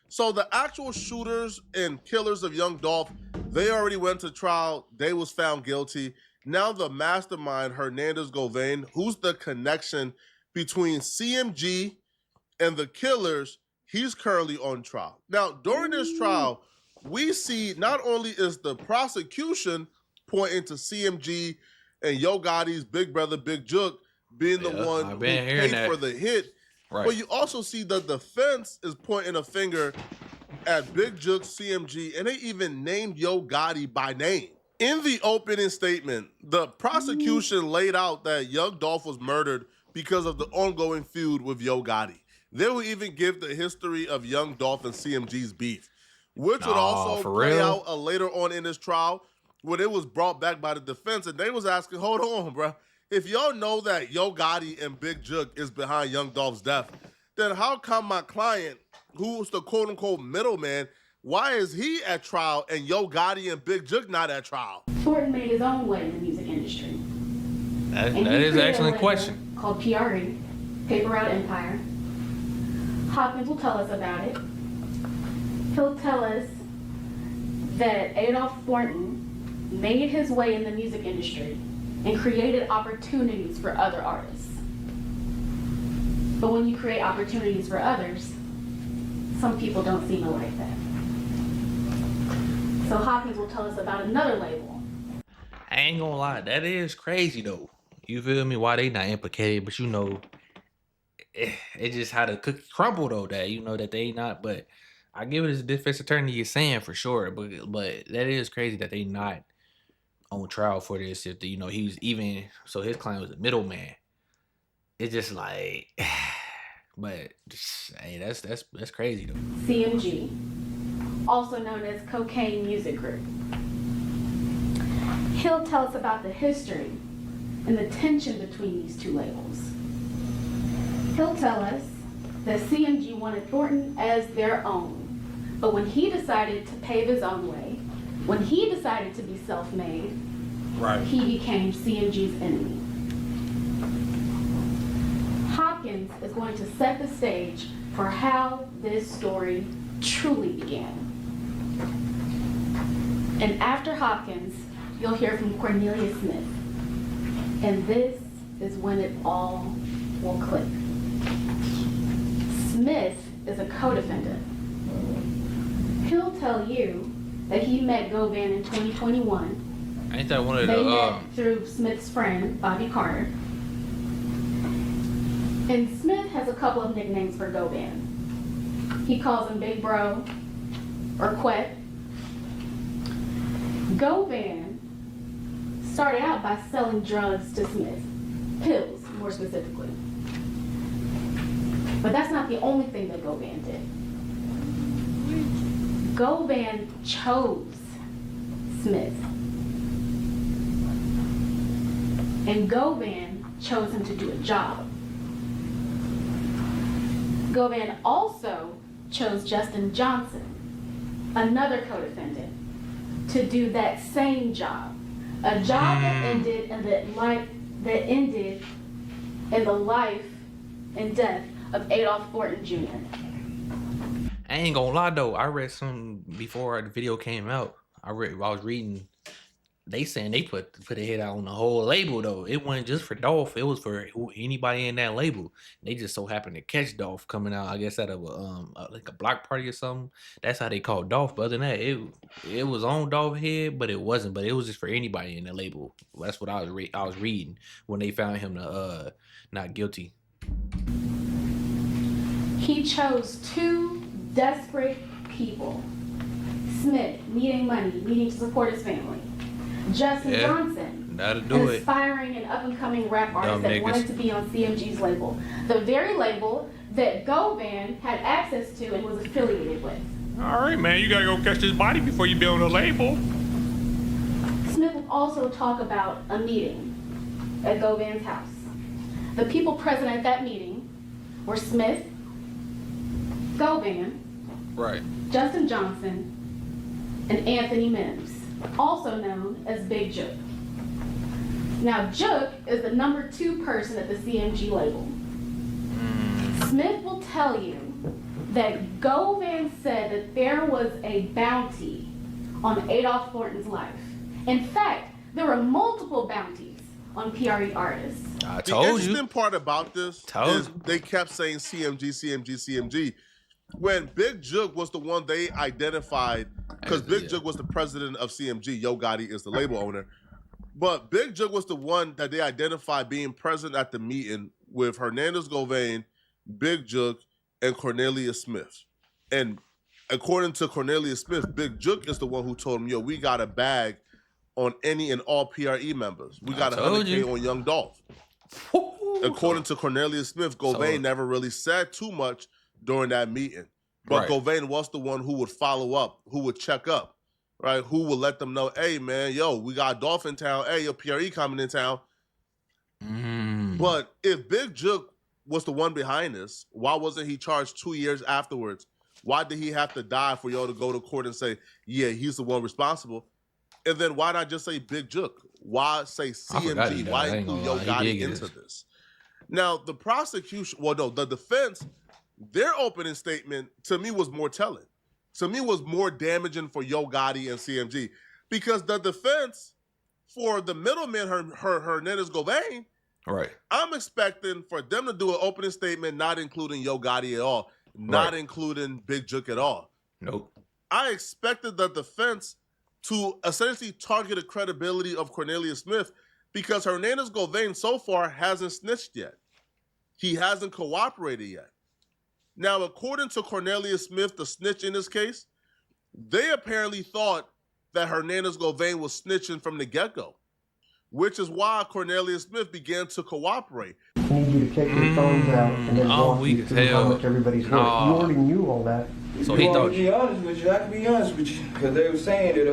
So the actual shooters and killers of young Dolph, they already went to trial. They was found guilty. Now the mastermind, Hernandez Govain, who's the connection between CMG and the killers, he's currently on trial. Now, during this trial, we see not only is the prosecution pointing to CMG and Yo Gotti's big brother, Big Jook, being the one who paid for the hit, but you also see the defense is pointing a finger at Big Jook, CMG, and they even named Yo Gotti by name. In the opening statement, the prosecution laid out that young Dolph was murdered because of the ongoing feud with Yo Gotti. They will even give the history of young Dolph and CMG's beef, which would also play out later on in this trial when it was brought back by the defense, and they was asking, hold on, bro. If y'all know that Yo Gotti and Big Jook is behind young Dolph's death, then how come my client, who's the quote-unquote middleman, why is he at trial and Yo Gotti and Big Jook not at trial? Thornton made his own way in the music industry. That is an excellent question. Called PRE, Paper Route Empire. Hopkins will tell us about it. He'll tell us that Adolph Thornton made his way in the music industry and created opportunities for other artists. But when you create opportunities for others, some people don't seem to like that. So Hopkins will tell us about another label. I ain't gonna lie, that is crazy though. You feel me? Why they not implicated, but you know, it's just how the cookie crumble though, that you know that they not, but I give it as a defense attorney you're saying for sure, but that is crazy that they not on trial for this. If you know he was even so his client was a middleman. It's just like, but just, hey, that's crazy though. CMG, also known as Cocaine Music Group. He'll tell us about the history and the tension between these two labels. He'll tell us that CMG wanted Thornton as their own, but when he decided to pave his own way, when he decided to be self-made, he became CMG's enemy. Hopkins is going to set the stage for how this story truly began. And after Hopkins, you'll hear from Cornelia Smith. And this is when it all will click. Smith is a co-defendant. He'll tell you that he met Govan in 2021. Ain't that one of They met through Smith's friend, Bobby Carter. And Smith has a couple of nicknames for Govan. He calls him Big Bro or Quet. Govan started out by selling drugs to Smith, pills more specifically. But that's not the only thing that Govan did. Govan chose Smith. And Govan chose him to do a job. Govan also chose Justin Johnson, another co-defendant, to do that same job. A job that ended in the life and death of Adolph Thornton Jr. I ain't gonna lie though, I read some before the video came out. I was reading, they saying they put a hit out on the whole label though. It wasn't just for Dolph, it was for anybody in that label. They just so happened to catch Dolph coming out, I guess out of like a block party or something. That's how they called Dolph. But other than that, it was on Dolph's head, but it wasn't. But it was just for anybody in the label. That's what I was reading when they found him not guilty. He chose two desperate people. Smith, needing money, needing to support his family. Justin Johnson, an aspiring and up-and-coming rap artist that wanted to be on CMG's label. The very label that Govan had access to and was affiliated with. All right, man, you gotta go catch this body before you be on the label. Smith will also talk about a meeting at Govan's house. The people present at that meeting were Smith, Govan, Justin Johnson, and Anthony Mims, also known as Big Jook. Now, Jook is the #2 person at the CMG label. Smith will tell you that Govan said that there was a bounty on Adolph Thornton's life. In fact, there were multiple bounties on PRE artists. I The told interesting you. part about this is they kept saying CMG, CMG, CMG. When Big Jug was the one they identified, because Big Jug was the president of CMG, Yo Gotti is the label owner. But Big Jug was the one that they identified being present at the meeting with Hernandez Govain, Big Jug, and Cornelius Smith. And according to Cornelius Smith, Big Jug is the one who told him, yo, we got a bag on any and all PRE members. We got 100K on Young Dolph. According to Cornelius Smith, Govain never really said too much during that meeting. But Govain was the one who would follow up, who would check up, right? Who would let them know, hey, man, yo, we got Dolph in town. Hey, your PRE coming in town. But if Big Jug was the one behind this, why wasn't he charged 2 years afterwards? Why did he have to die for y'all to go to court and say, yeah, he's the one responsible? And then why not just say Big Jug? Why say CMG? Why include Yo Gotti into this? Now, the prosecution, well, no, the defense, their opening statement to me was more telling. To me was more damaging for Yo Gotti and CMG, because the defense for the middleman, Hernandez Govain, I'm expecting for them to do an opening statement not including Yo Gotti at all, not including Big Jug at all. Nope. I expected the defense to essentially target the credibility of Cornelius Smith, because Hernandez Govain so far hasn't snitched yet. He hasn't cooperated yet. Now, according to Cornelius Smith, the snitch in this case, they apparently thought that Hernandez Govain was snitching from the get-go, which is why Cornelius Smith began to cooperate. I need you to take your phones out and then walk you through how much everybody's worth. You already knew all that. So he thought. To be honest with you, I can be honest with you, because they were saying that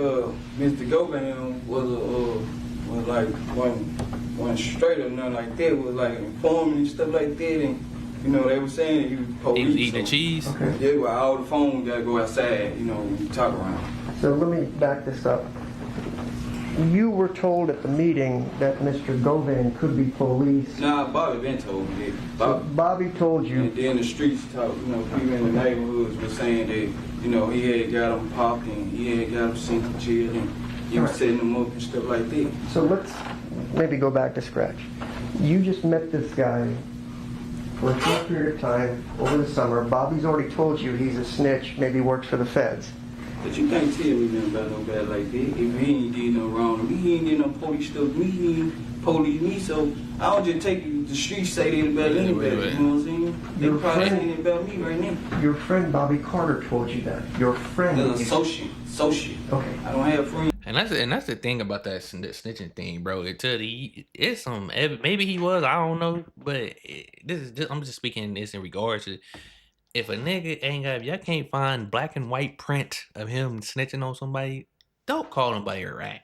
Mr. Govan was like one straight or nothing like that, was like informing and stuff like that, and you know they were saying that he was police. He was eating the cheese. Yeah, well, all the phones gotta go outside, you know, when you talk around. So let me back this up. You were told at the meeting that Mr. Govan could be police. Nah, Bobby been told me that. So Bobby told you. And then the streets talk, you know, people in the neighborhoods were saying that, you know, he had got him popped and he had got him sent to jail and he was setting them up and stuff like that. So let's maybe go back to scratch. You just met this guy for a short period of time over the summer. Bobby's already told you he's a snitch, maybe works for the feds. But you can't tell me nothing about no bad like that. If he ain't did no wrong to me, he ain't did no police stuff to me, he ain't police me, so I don't just take the streets say that about anybody, you know what I'm saying? They probably saying it about me right now. Your friend Bobby Carter told you that. Your friend. The associate. Okay. I don't have friends. And that's the thing about that snitching thing, bro. It's some maybe he was, I don't know, but I'm just speaking this in regards to, if a nigga ain't got, if y'all can't find black and white print of him snitching on somebody, don't call him by your rat.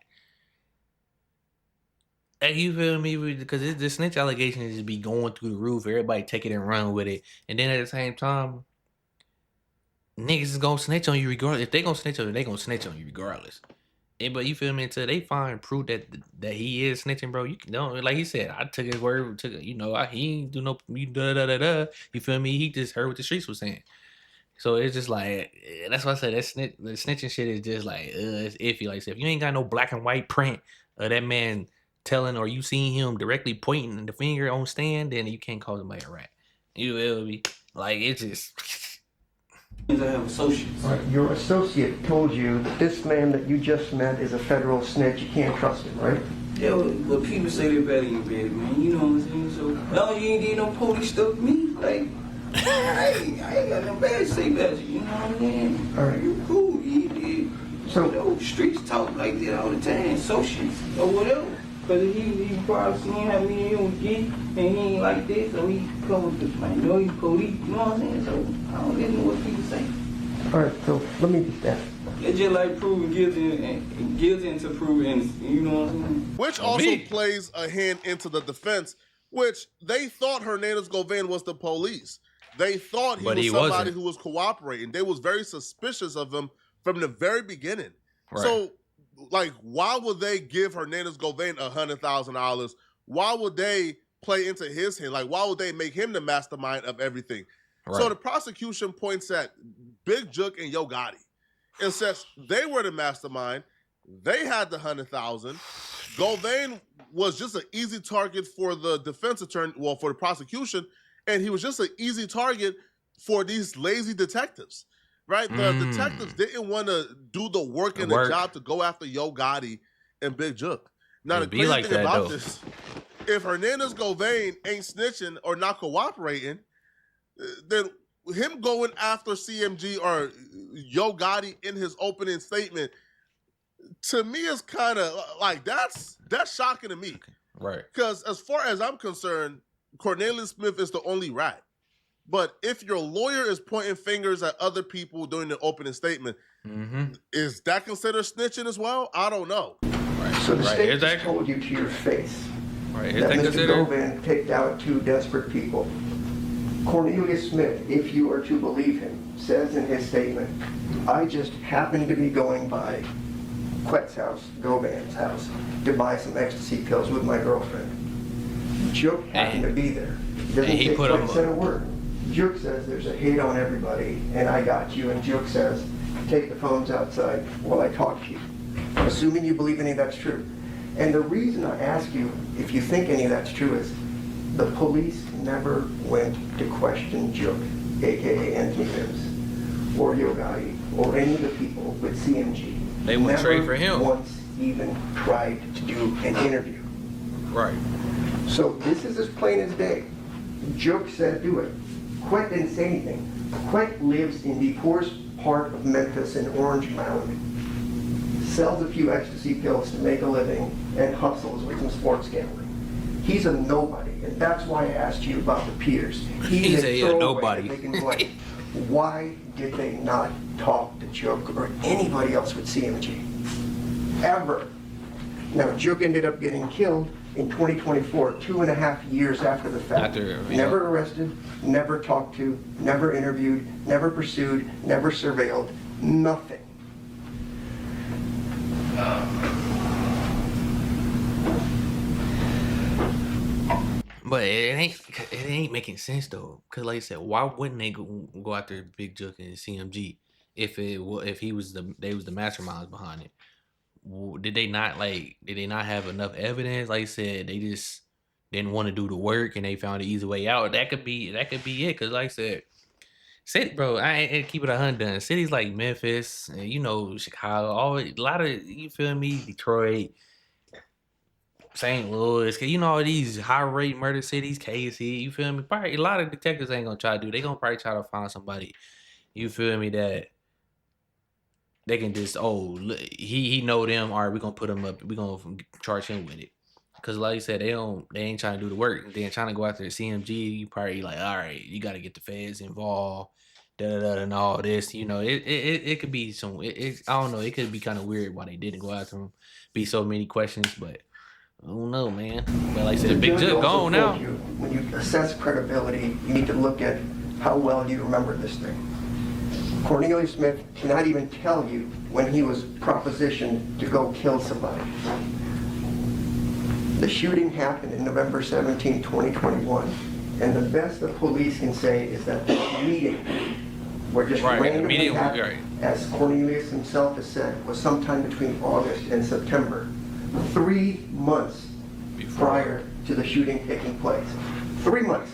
Hey, you feel me? Because the snitch allegations just be going through the roof. Everybody take it and run with it, and then at the same time, niggas is gonna snitch on you regardless. If they gonna snitch on you, they gonna snitch on you regardless. But you feel me? Until they find proof that he is snitching, bro. You don't, like he said, I took his word. He ain't do no You feel me? He just heard what the streets was saying. So it's just like, that's why I said the snitching shit is just like it's iffy. Like I said, if you ain't got no black and white print of that man telling, or you seen him directly pointing the finger on stand, then you can't call somebody a rat. You will be like, it's just. I have associates. Right. Your associate told you that this man that you just met is a federal snitch. You can't trust him, right? Yeah, but people say they're better than bad, man. You know what I'm saying? So, no, you ain't did no police stuff to me. Like, I ain't got no bad to say about you. You know what I'm saying? All right. You cool. You did. So, you know, streets talk like that all the time. Associates or whatever. Because he probably seen how me and him would get, and he ain't like that, so he come with this man. You know, he's police, you know what I'm saying? So I don't listen to what people say. all right, so let me just ask. It's just like proving guilty and guilty into proving innocent, you know what I'm saying? Which also plays a hand into the defense, which they thought Hernandez Govain was the police. They thought he was somebody who was cooperating. They was very suspicious of him from the very beginning. Right. So, like, why would they give Hernandez Govain $100,000? Why would they play into his hand? Like, why would they make him the mastermind of everything? So the prosecution points at Big Jook and Yo Gotti and says they were the mastermind. They had the 100,000. Govain was just an easy target for the defense attorney, well, for the prosecution, and he was just an easy target for these lazy detectives, right? The detectives didn't want to do the work and the job to go after Yo Gotti and Big Jook. Now, the crazy thing about this, if Hernandez Govain ain't snitching or not cooperating, then him going after CMG or Yo Gotti in his opening statement, to me, is kind of like that's shocking to me. Right. Because as far as I'm concerned, Cornelius Smith is the only rat. But if your lawyer is pointing fingers at other people during the opening statement, is that considered snitching as well? I don't know. Right. So the state just told you to your face that Mr. Govan picked out 2 desperate people. Cornelius Smith, if you are to believe him, says in his statement, I just happened to be going by Quet's house, Govan's house, to buy some ecstasy pills with my girlfriend. Jook happened to be there. Doesn't say Quet said a word. Jook says there's a hate on everybody, and I got you. And Jook says, take the phones outside while I talk to you. I'm assuming you believe any of that's true. And the reason I ask you if you think any of that's true is the police never went to question Jook, a.k.a. Anthony Mims, or Yo Gotti, or any of the people with CMG. They went straight for him. Once even tried to do an interview. Right. So this is as plain as day. Jook said do it. Quet didn't say anything. Quet lives in the poorest part of Memphis in Orange Mound, sells a few ecstasy pills to make a living, and hustles with some sports gambling. He's a nobody, and that's why I asked you about the Peters. He's a nobody. Why did they not talk to Jook or anybody else with CMG? Ever. Now, Jook ended up getting killed in 2024, 2.5 years after the fact. Never arrested, never talked to, never interviewed, never pursued, never surveilled, nothing. But it ain't making sense though, cause like I said, why wouldn't they go after Big Jook and CMG if they was the masterminds behind it? Did they not have enough evidence? Like I said, they just didn't want to do the work and they found an easy way out. That could be it. Cause like I said, bro, I ain't keep it 100. Cities like Memphis, Chicago, a lot of, you feel me, Detroit, St. Louis, all these high rate murder cities, KC, you feel me? Probably a lot of detectives ain't gonna try to do. They gonna probably try to find somebody, you feel me, that they can just, he know them. All right, we gonna put him up. We gonna charge him with it. Cause like I said, they ain't trying to do the work. They ain't trying to go after the CMG. You probably like, all right, you got to get the feds involved, and all this. It could be some. I don't know. It could be kind of weird why they didn't go after him. Be so many questions, but I don't know, man. But like I said, Big Jook gone now. When you assess credibility, you need to look at how well you remember this thing. Cornelius Smith cannot even tell you when he was propositioned to go kill somebody. The shooting happened in November 17, 2021. And the best the police can say is that this meeting, where just randomly happened, as Cornelius himself has said, was sometime between August and September. 3 months prior to the shooting taking place. 3 months.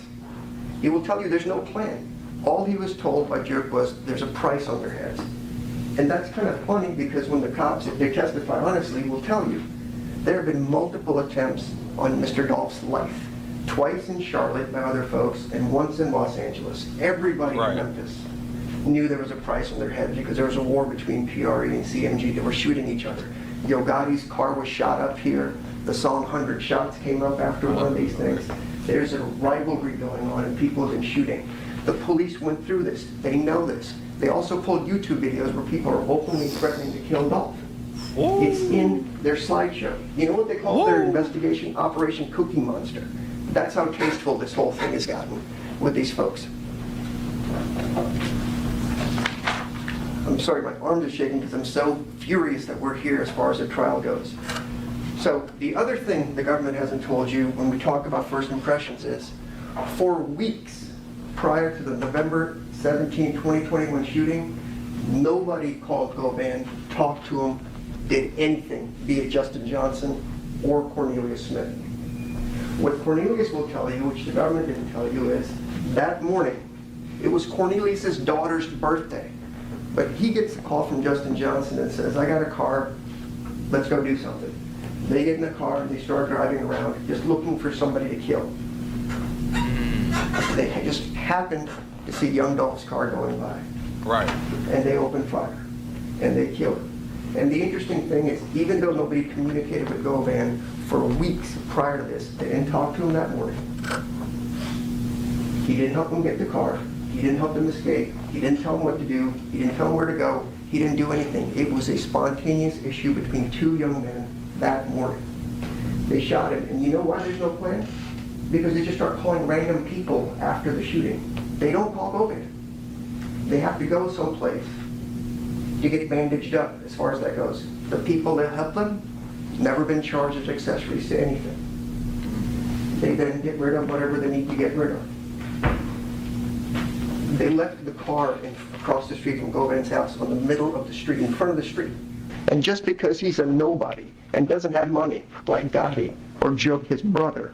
He will tell you there's no plan. All he was told by Jook was there's a price on their heads. And that's kind of funny because when the cops, if they testify honestly, will tell you there have been multiple attempts on Mr. Dolph's life. Twice in Charlotte by other folks and once in Los Angeles. Everybody in Memphis knew there was a price on their head because there was a war between PRE and CMG. They were shooting each other. Yo Gotti's car was shot up here. The song 100 Shots came up after one of these things. There's a rivalry going on and people have been shooting. The police went through this. They know this. They also pulled YouTube videos where people are openly threatening to kill Dolph. Ooh. It's in their slideshow. You know what they call their investigation? Operation Cookie Monster. That's how tasteful this whole thing has gotten with these folks. I'm sorry, my arms are shaking because I'm so furious that we're here as far as the trial goes. So the other thing the government hasn't told you when we talk about first impressions is, for weeks, prior to the November 17, 2021 shooting, nobody called Govan, talked to him, did anything, be it Justin Johnson or Cornelius Smith. What Cornelius will tell you, which the government didn't tell you, is that morning, it was Cornelius's daughter's birthday. But he gets a call from Justin Johnson and says, I got a car, let's go do something. They get in the car and they start driving around just looking for somebody to kill. They just happened to see young Dolph's car going by. Right. And they open fire and they kill him. And the interesting thing is, even though nobody communicated with Govan for weeks prior to this, they didn't talk to him that morning. He didn't help him get the car. He didn't help him escape. He didn't tell him what to do. He didn't tell him where to go. He didn't do anything. It was a spontaneous issue between two young men that morning. They shot him. And you know why there's no plan? Because they just start calling random people after the shooting. They don't call Govan. They have to go someplace to get bandaged up as far as that goes. The people that help them, never been charged as accessories to anything. They then get rid of whatever they need to get rid of. They left the car across the street from Govan's house on the middle of the street, in front of the street. And just because he's a nobody and doesn't have money, like Gotti or Joe, his brother,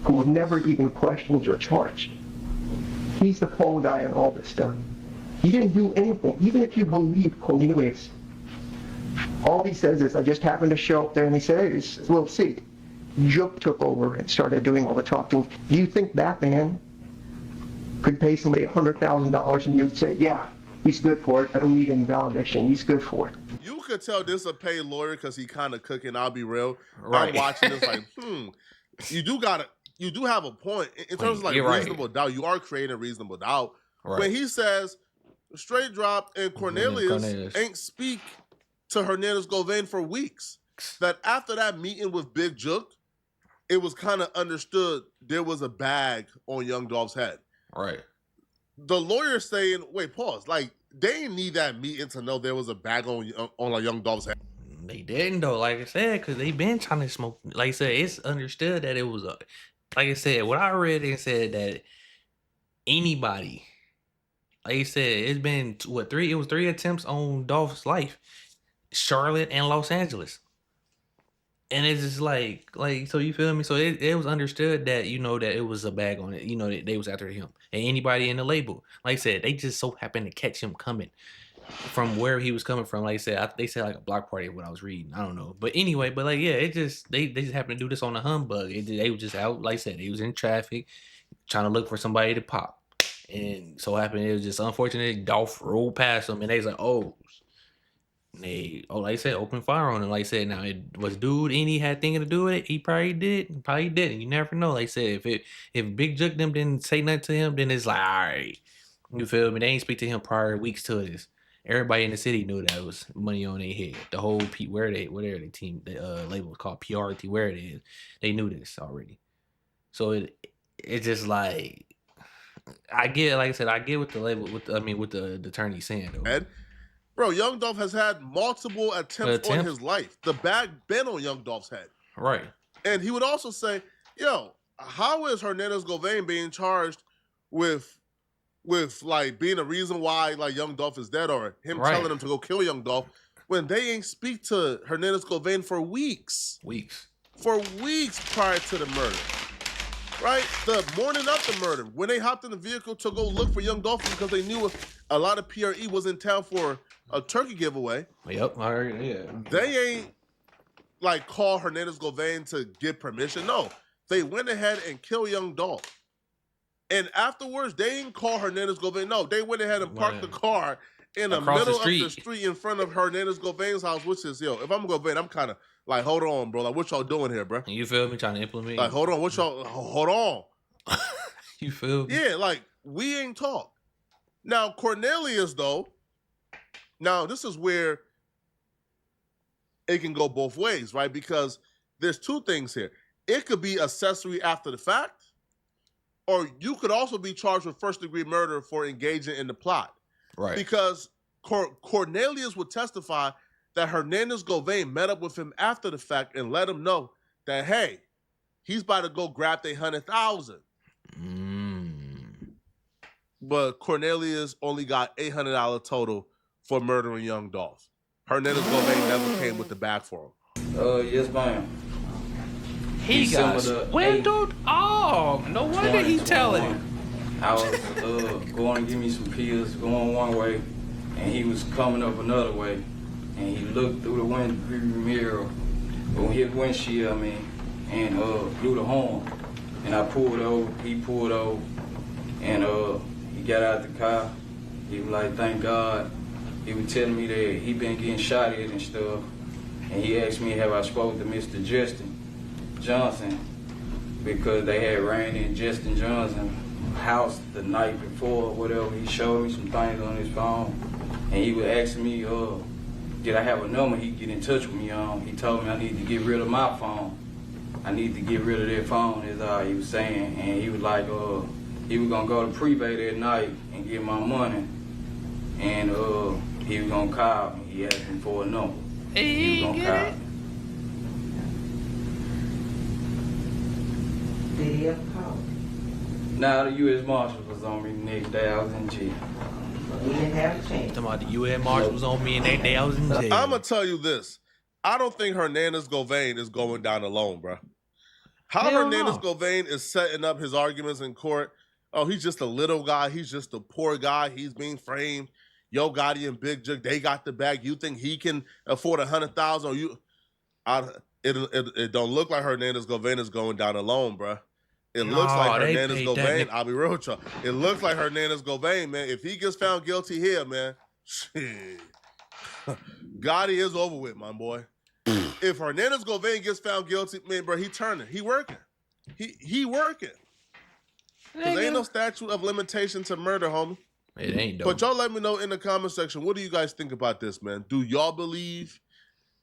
who was never even questioned or charged, he's the fall guy in all this stuff. He didn't do anything. Even if you believe Cornelius, all he says is, I just happened to show up there, and he said, hey, it's a little seat. Joke took over and started doing all the talking. Do you think that man could pay somebody $100,000 and you'd say, yeah, he's good for it. I don't need any validation. He's good for it. You could tell this is a paid lawyer because he kind of cooking. I'll be real. Right. I'm watching this like, you do have a point in terms of like reasonable doubt. You are creating reasonable doubt. Right. When he says straight drop and Cornelius ain't speak to Hernandez Govan for weeks. That after that meeting with Big Jook, it was kind of understood there was a bag on Young Dolph's head. Right. The lawyer saying, wait, pause. Like, they didn't need that meeting to know there was a bag on like Young Dolph's head. They didn't though, like I said, because they been trying to smoke. Like I said, it's understood that it was a. Like I said, what I read, it said that anybody. Like I said, it's been three? It was 3 attempts on Dolph's life, Charlotte and Los Angeles. And it's just like so you feel me? So it was understood that, you know, that it was a bag on it. You know, that they was after him and anybody in the label. Like I said, they just so happened to catch him coming from where he was coming from. Like I said, they said like a block party when I was reading. I don't know, but anyway, but like yeah, it just they just happened to do this on a humbug. They was just out. Like I said, they was in traffic trying to look for somebody to pop. And so happened, it was just unfortunate. Dolph rolled past them, and they was like, "Oh," like I said, open fire on him. Like I said, now it was dude, and he had anything to do with it. He probably did, probably didn't. You never know. Like I said, if Big Jook them didn't say nothing to him, then it's like, all right, you feel me? They ain't speak to him prior weeks to this. Everybody in the city knew that was money on their head. The whole whatever the team, the label was called PRT, where it is, they knew this already. So it's just like. I get, like I said, I get what the label, with the attorney saying though. Ed, bro, Young Dolph has had multiple attempts on his life. The bag been on Young Dolph's head, right? And he would also say, "Yo, how is Hernandez Govan being charged with like being a reason why like Young Dolph is dead, or him telling him to go kill Young Dolph when they ain't speak to Hernandez Govan for weeks prior to the murder." Right? The morning of the murder, when they hopped in the vehicle to go look for Young Dolph because they knew a lot of PRE was in town for a turkey giveaway. Yep, I heard, yeah. They ain't like call Hernandez Govan to get permission. No, they went ahead and killed Young Dolph. And afterwards, they didn't call Hernandez Govan. No, they went ahead and parked the car in the middle of the street in front of Hernandez Govan's house, which is, if I'm Govan, I'm kind of like, hold on, bro. Like, what y'all doing here, bro? You feel me? Trying to implement. Like, hold on. Hold on. You feel me? Yeah, like, we ain't talk. Now, Cornelius, though, now this is where it can go both ways, right? Because there's two things here. It could be accessory after the fact, or you could also be charged with first-degree murder for engaging in the plot. Right. Because Cornelius would testify that Hernandez Govan met up with him after the fact and let him know that, hey, he's about to go grab their 100,000. but Cornelius only got $800 total for murdering young Dolph. Hernandez Govain never came with the bag for him. Yes, ma'am. He got swindled? Oh, no wonder he telling it. I was going to give me some pills, going one way, and he was coming up another way. And he looked through the mirror, his windshield, I mean, and blew the horn. And I pulled over, he pulled over, and he got out the car. He was like, thank God. He was telling me that he been getting shot at and stuff. And he asked me have I spoke to Mr. Justin Johnson, because they had ran in Justin Johnson's house the night before, whatever. He showed me some things on his phone. And he was asking me, did I have a number he could get in touch with me on? He told me I need to get rid of my phone. I need to get rid of that phone, is all he was saying. And he was like, he was gonna go to prepay that night and get my money. And he was gonna call me. He asked me for a number. He was gonna call me. Did he ever call? Now the U.S. Marshal was on me the next day I was in jail. He didn't have a chance. Talking about the U.S. Marshal was on me and that day I was in jail. I'm going to tell you this. I don't think Hernandez Govain is going down alone, bro. How Hernandez Govain is setting up his arguments in court. Oh, he's just a little guy. He's just a poor guy. He's being framed. Yo Gotti and Big Jug, they got the bag. You think he can afford $100,000? Or you? It don't look like Hernandez Govain is going down alone, bro. It looks like Hernandez Govain. I'll be real with you. It looks like Hernandez Govain, man. If he gets found guilty here, man, shit. Gotti is over with, my boy. If Hernandez Govain gets found guilty, man, bro, he turning. He working. He working. Because ain't no statute of limitation to murder, homie. It ain't, though. But y'all let me know in the comment section, what do you guys think about this, man? Do y'all believe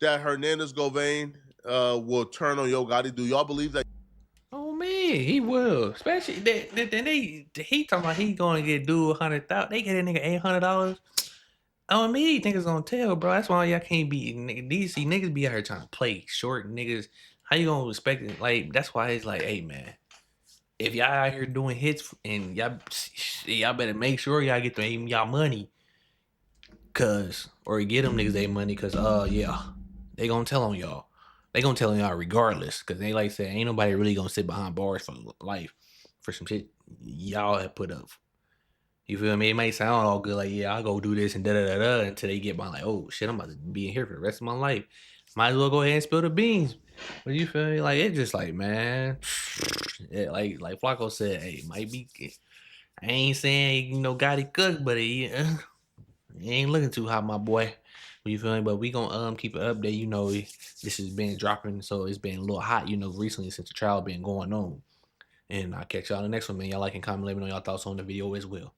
that Hernandez Govain will turn on Yo Gotti? Do y'all believe that? Oh man, he will. Especially he talking about he gonna get dude $100,000. They get that nigga $800. Oh me, niggas gonna tell, bro. That's why y'all can't be DC niggas be out here trying to play short niggas. How you gonna respect it? Like that's why it's like, hey man, if y'all out here doing hits and y'all better make sure y'all get y'all money, or get them niggas their money, cause yeah, they gonna tell on y'all. They gonna tell on y'all regardless, cause they like say ain't nobody really gonna sit behind bars for life for some shit y'all have put up. You feel me? It may sound all good, like yeah, I'll go do this and da da da da, until they get by like, oh shit, I'm about to be in here for the rest of my life. Might as well go ahead and spill the beans. But you feel me? Like it's just like, man, yeah, like Flacco said, hey, might be. I ain't saying Gotti cook, but he ain't looking too hot, my boy. You feel me? But we gonna keep an update. This has been dropping, so it's been a little hot, recently since the trial been going on. And I'll catch y'all in the next one, man. Y'all like and comment, let me know y'all thoughts on the video as well.